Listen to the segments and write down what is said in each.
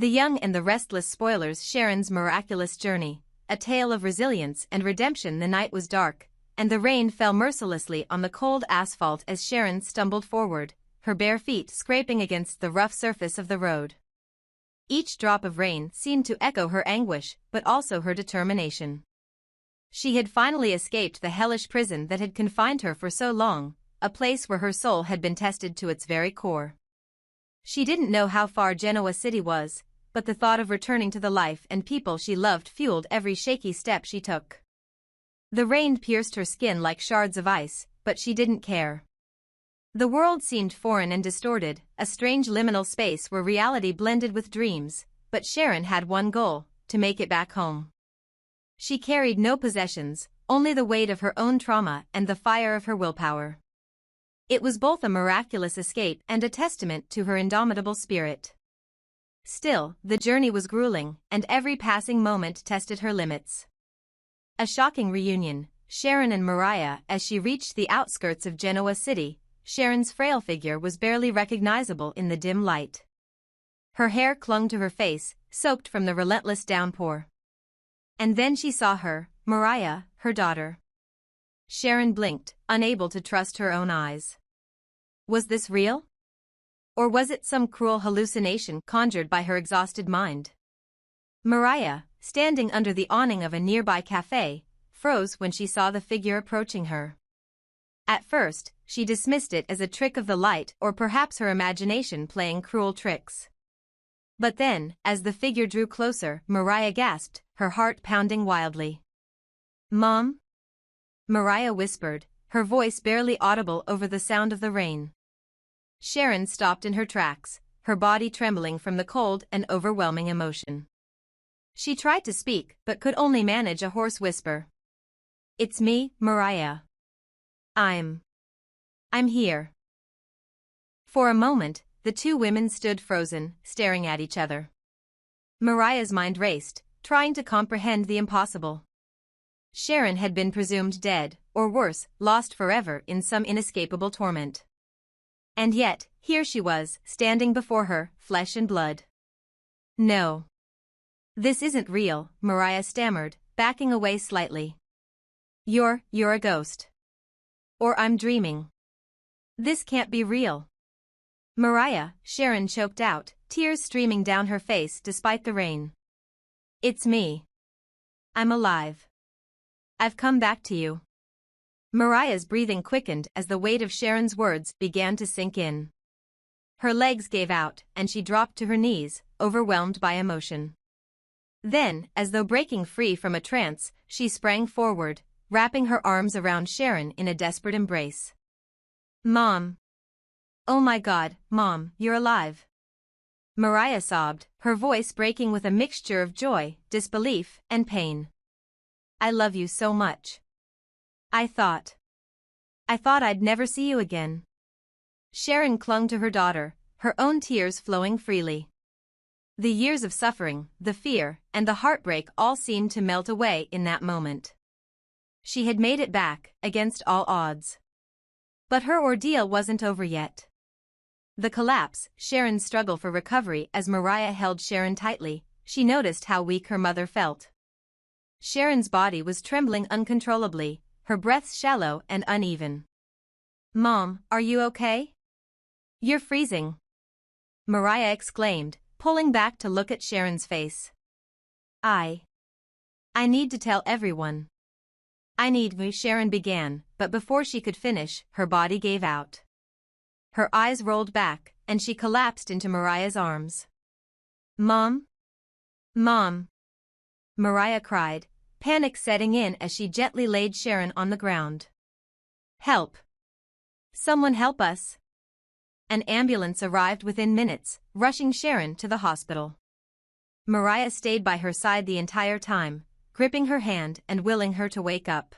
The Young and the Restless spoilers Sharon's miraculous journey, a tale of resilience and redemption. The night was dark, and the rain fell mercilessly on the cold asphalt as Sharon stumbled forward, her bare feet scraping against the rough surface of the road. Each drop of rain seemed to echo her anguish, but also her determination. She had finally escaped the hellish prison that had confined her for so long, a place where her soul had been tested to its very core. She didn't know how far Genoa City was, but the thought of returning to the life and people she loved fueled every shaky step she took. The rain pierced her skin like shards of ice, but she didn't care. The world seemed foreign and distorted, a strange liminal space where reality blended with dreams, but Sharon had one goal: to make it back home. She carried no possessions, only the weight of her own trauma and the fire of her willpower. It was both a miraculous escape and a testament to her indomitable spirit. Still, the journey was grueling, and every passing moment tested her limits. A shocking reunion, Sharon and Mariah. As she reached the outskirts of Genoa City, Sharon's frail figure was barely recognizable in the dim light. Her hair clung to her face, soaked from the relentless downpour. And then she saw her, Mariah, her daughter. Sharon blinked, unable to trust her own eyes. Was this real? Or was it some cruel hallucination conjured by her exhausted mind? Mariah, standing under the awning of a nearby cafe, froze when she saw the figure approaching her. At first, she dismissed it as a trick of the light or perhaps her imagination playing cruel tricks. But then, as the figure drew closer, Mariah gasped, her heart pounding wildly. "Mom?" Mariah whispered, her voice barely audible over the sound of the rain. Sharon stopped in her tracks, her body trembling from the cold and overwhelming emotion. She tried to speak but could only manage a hoarse whisper. "It's me, Mariah. I'm here." For a moment, the two women stood frozen, staring at each other. Mariah's mind raced, trying to comprehend the impossible. Sharon had been presumed dead, or worse, lost forever in some inescapable torment. And yet, here she was, standing before her, flesh and blood. "No. This isn't real," Mariah stammered, backing away slightly. You're a ghost. Or I'm dreaming. This can't be real." "Mariah," Sharon choked out, tears streaming down her face despite the rain. "It's me. I'm alive. I've come back to you." Mariah's breathing quickened as the weight of Sharon's words began to sink in. Her legs gave out, and she dropped to her knees, overwhelmed by emotion. Then, as though breaking free from a trance, she sprang forward, wrapping her arms around Sharon in a desperate embrace. "Mom. Oh my God, Mom, you're alive." Mariah sobbed, her voice breaking with a mixture of joy, disbelief, and pain. "I love you so much. I thought I'd never see you again." Sharon clung to her daughter, her own tears flowing freely. The years of suffering, the fear, and the heartbreak all seemed to melt away in that moment. She had made it back, against all odds. But her ordeal wasn't over yet. The collapse, Sharon's struggle for recovery. As Mariah held Sharon tightly, she noticed how weak her mother felt. Sharon's body was trembling uncontrollably, her breaths shallow and uneven. "Mom, are you okay? You're freezing," Mariah exclaimed, pulling back to look at Sharon's face. I need to tell everyone. Sharon began, but before she could finish, her body gave out. Her eyes rolled back, and she collapsed into Mariah's arms. "Mom? Mom!" Mariah cried, panic setting in as she gently laid Sharon on the ground. "Help! Someone help us!" An ambulance arrived within minutes, rushing Sharon to the hospital. Mariah stayed by her side the entire time, gripping her hand and willing her to wake up.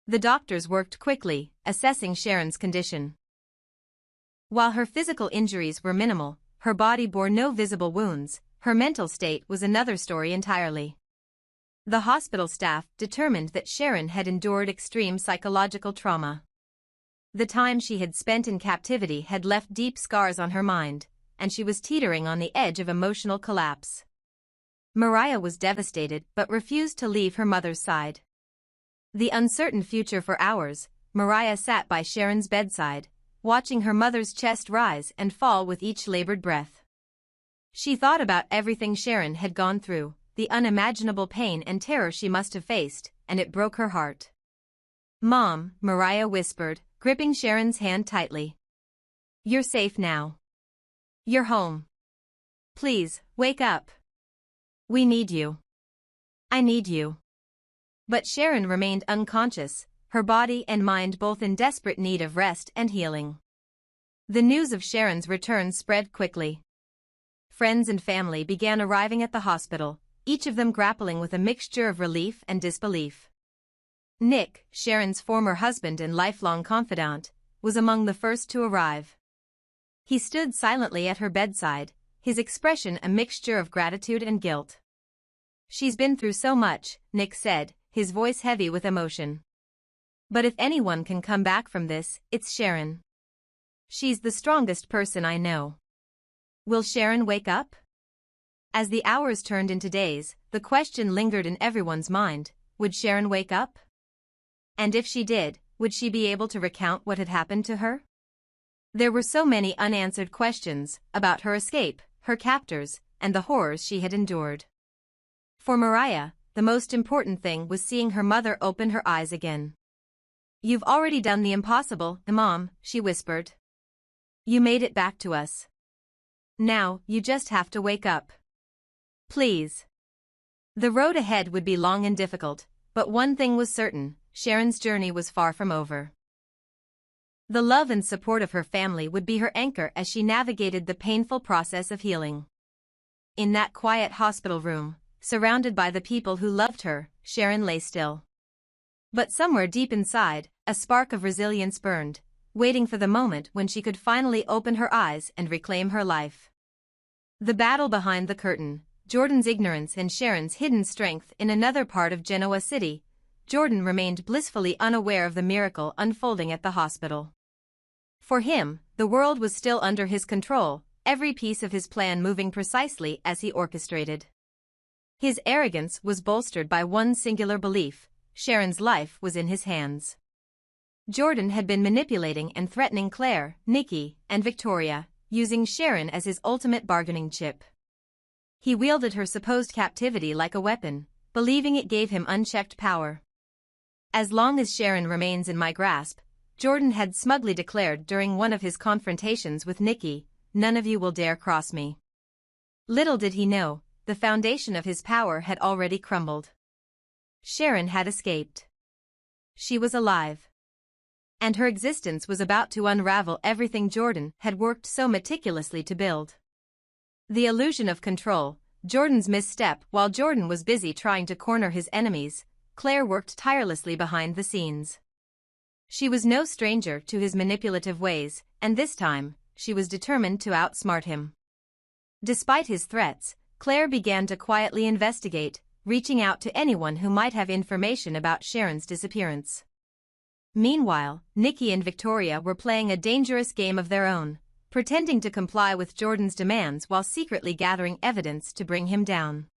The doctors worked quickly, assessing Sharon's condition. While her physical injuries were minimal, her body bore no visible wounds, her mental state was another story entirely. The hospital staff determined that Sharon had endured extreme psychological trauma. The time she had spent in captivity had left deep scars on her mind, and she was teetering on the edge of emotional collapse. Mariah was devastated but refused to leave her mother's side. The uncertain future for hours, Mariah sat by Sharon's bedside, watching her mother's chest rise and fall with each labored breath. She thought about everything Sharon had gone through, the unimaginable pain and terror she must have faced, and it broke her heart. "Mom," Mariah whispered, gripping Sharon's hand tightly. "You're safe now. You're home. Please, wake up. We need you. I need you." But Sharon remained unconscious, her body and mind both in desperate need of rest and healing. The news of Sharon's return spread quickly. Friends and family began arriving at the hospital, each of them grappling with a mixture of relief and disbelief. Nick, Sharon's former husband and lifelong confidant, was among the first to arrive. He stood silently at her bedside, his expression a mixture of gratitude and guilt. "She's been through so much," Nick said, his voice heavy with emotion. "But if anyone can come back from this, it's Sharon. She's the strongest person I know." Will Sharon wake up? As the hours turned into days, the question lingered in everyone's mind: would Sharon wake up? And if she did, would she be able to recount what had happened to her? There were so many unanswered questions about her escape, her captors, and the horrors she had endured. For Mariah, the most important thing was seeing her mother open her eyes again. "You've already done the impossible, Mom," she whispered. "You made it back to us. Now, you just have to wake up. Please." The road ahead would be long and difficult, but one thing was certain: Sharon's journey was far from over. The love and support of her family would be her anchor as she navigated the painful process of healing. In that quiet hospital room, surrounded by the people who loved her, Sharon lay still. But somewhere deep inside, a spark of resilience burned, waiting for the moment when she could finally open her eyes and reclaim her life. The battle behind the curtain, Jordan's ignorance and Sharon's hidden strength. In another part of Genoa City, Jordan remained blissfully unaware of the miracle unfolding at the hospital. For him, the world was still under his control, every piece of his plan moving precisely as he orchestrated. His arrogance was bolstered by one singular belief: Sharon's life was in his hands. Jordan had been manipulating and threatening Claire, Nikki, and Victoria, using Sharon as his ultimate bargaining chip. He wielded her supposed captivity like a weapon, believing it gave him unchecked power. "As long as Sharon remains in my grasp," Jordan had smugly declared during one of his confrontations with Nikki, "none of you will dare cross me." Little did he know, the foundation of his power had already crumbled. Sharon had escaped. She was alive. And her existence was about to unravel everything Jordan had worked so meticulously to build. The illusion of control, Jordan's misstep. While Jordan was busy trying to corner his enemies, Claire worked tirelessly behind the scenes. She was no stranger to his manipulative ways, and this time, she was determined to outsmart him. Despite his threats, Claire began to quietly investigate, reaching out to anyone who might have information about Sharon's disappearance. Meanwhile, Nikki and Victoria were playing a dangerous game of their own, pretending to comply with Jordan's demands while secretly gathering evidence to bring him down.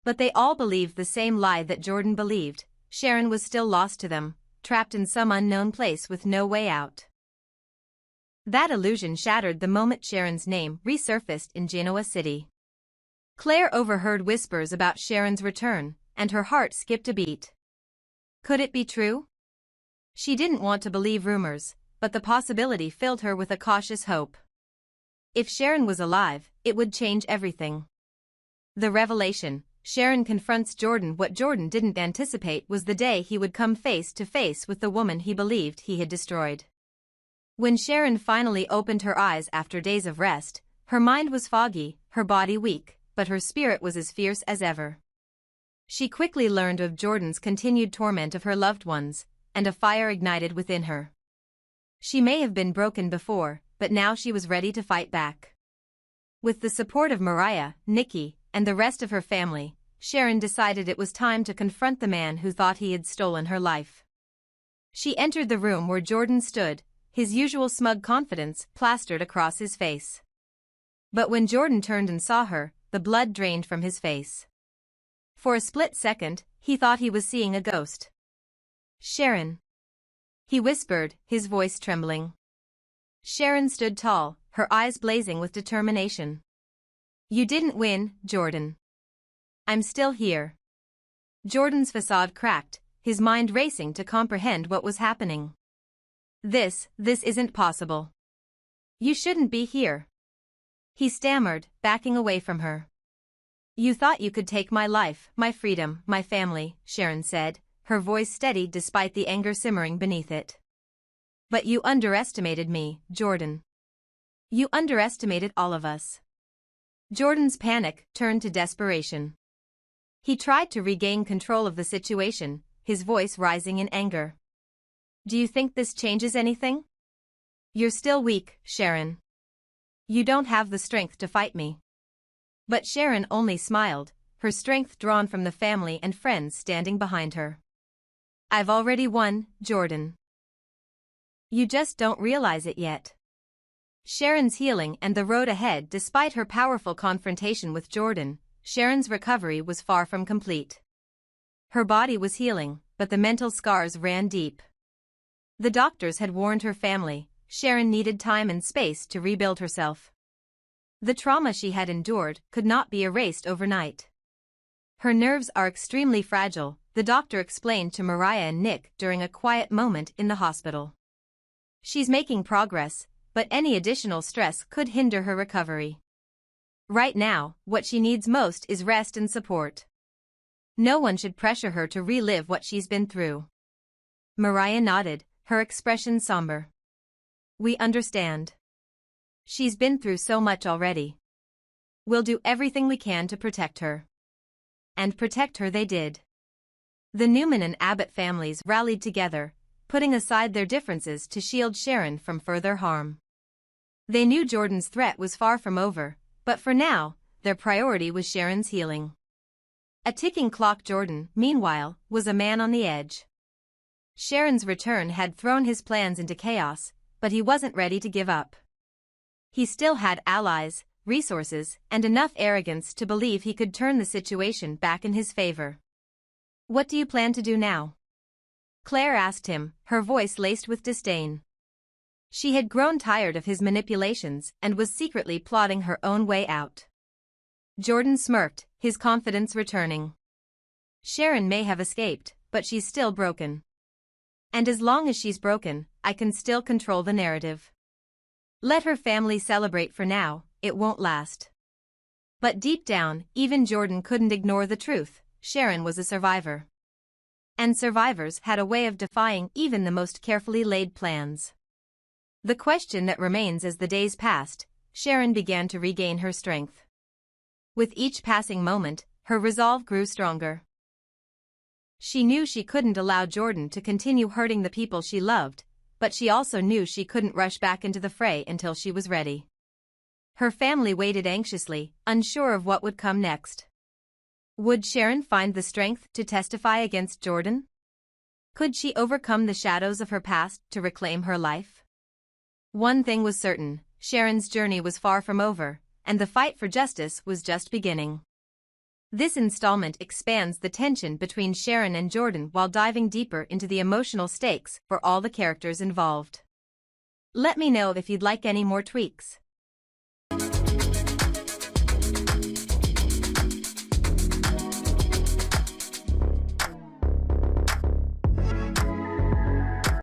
But they all believed the same lie that Jordan believed: Sharon was still lost to them, trapped in some unknown place with no way out. That illusion shattered the moment Sharon's name resurfaced in Genoa City. Claire overheard whispers about Sharon's return, and her heart skipped a beat. Could it be true? She didn't want to believe rumors, but the possibility filled her with a cautious hope. If Sharon was alive, it would change everything. The revelation: Sharon confronts Jordan. What Jordan didn't anticipate was the day he would come face to face with the woman he believed he had destroyed. When Sharon finally opened her eyes after days of rest, her mind was foggy, her body weak, but her spirit was as fierce as ever. She quickly learned of Jordan's continued torment of her loved ones, and a fire ignited within her. She may have been broken before, but now she was ready to fight back. With the support of Mariah, Nikki, and the rest of her family, Sharon decided it was time to confront the man who thought he had stolen her life. She entered the room where Jordan stood, his usual smug confidence plastered across his face. But when Jordan turned and saw her, the blood drained from his face. For a split second, he thought he was seeing a ghost. "Sharon," he whispered, his voice trembling. Sharon stood tall, her eyes blazing with determination. "You didn't win, Jordan. I'm still here." Jordan's facade cracked, his mind racing to comprehend what was happening. This isn't possible. "You shouldn't be here," he stammered, backing away from her. "You thought you could take my life, my freedom, my family," Sharon said, her voice steady despite the anger simmering beneath it. "But you underestimated me, Jordan. You underestimated all of us." Jordan's panic turned to desperation. He tried to regain control of the situation, his voice rising in anger. "Do you think this changes anything? You're still weak, Sharon. You don't have the strength to fight me." But Sharon only smiled, her strength drawn from the family and friends standing behind her. "I've already won, Jordan. You just don't realize it yet." Sharon's healing and the road ahead. Despite her powerful confrontation with Jordan, Sharon's recovery was far from complete. Her body was healing, but the mental scars ran deep. The doctors had warned her family, Sharon needed time and space to rebuild herself. The trauma she had endured could not be erased overnight. "Her nerves are extremely fragile," the doctor explained to Mariah and Nick during a quiet moment in the hospital. "She's making progress, but any additional stress could hinder her recovery. Right now, what she needs most is rest and support. No one should pressure her to relive what she's been through." Mariah nodded, her expression somber. "We understand. She's been through so much already. We'll do everything we can to protect her." And protect her they did. The Newman and Abbott families rallied together, putting aside their differences to shield Sharon from further harm. They knew Jordan's threat was far from over, but for now, their priority was Sharon's healing. A ticking clock. Jordan, meanwhile, was a man on the edge. Sharon's return had thrown his plans into chaos, but he wasn't ready to give up. He still had allies, resources, and enough arrogance to believe he could turn the situation back in his favor. "What do you plan to do now?" Claire asked him, her voice laced with disdain. She had grown tired of his manipulations and was secretly plotting her own way out. Jordan smirked, his confidence returning. "Sharon may have escaped, but she's still broken. And as long as she's broken, I can still control the narrative. Let her family celebrate for now, it won't last." But deep down, even Jordan couldn't ignore the truth, Sharon was a survivor. And survivors had a way of defying even the most carefully laid plans. The question that remains: as the days passed, Sharon began to regain her strength. With each passing moment, her resolve grew stronger. She knew she couldn't allow Jordan to continue hurting the people she loved, but she also knew she couldn't rush back into the fray until she was ready. Her family waited anxiously, unsure of what would come next. Would Sharon find the strength to testify against Jordan? Could she overcome the shadows of her past to reclaim her life? One thing was certain, Sharon's journey was far from over, and the fight for justice was just beginning. This installment expands the tension between Sharon and Jordan while diving deeper into the emotional stakes for all the characters involved. Let me know if you'd like any more tweaks.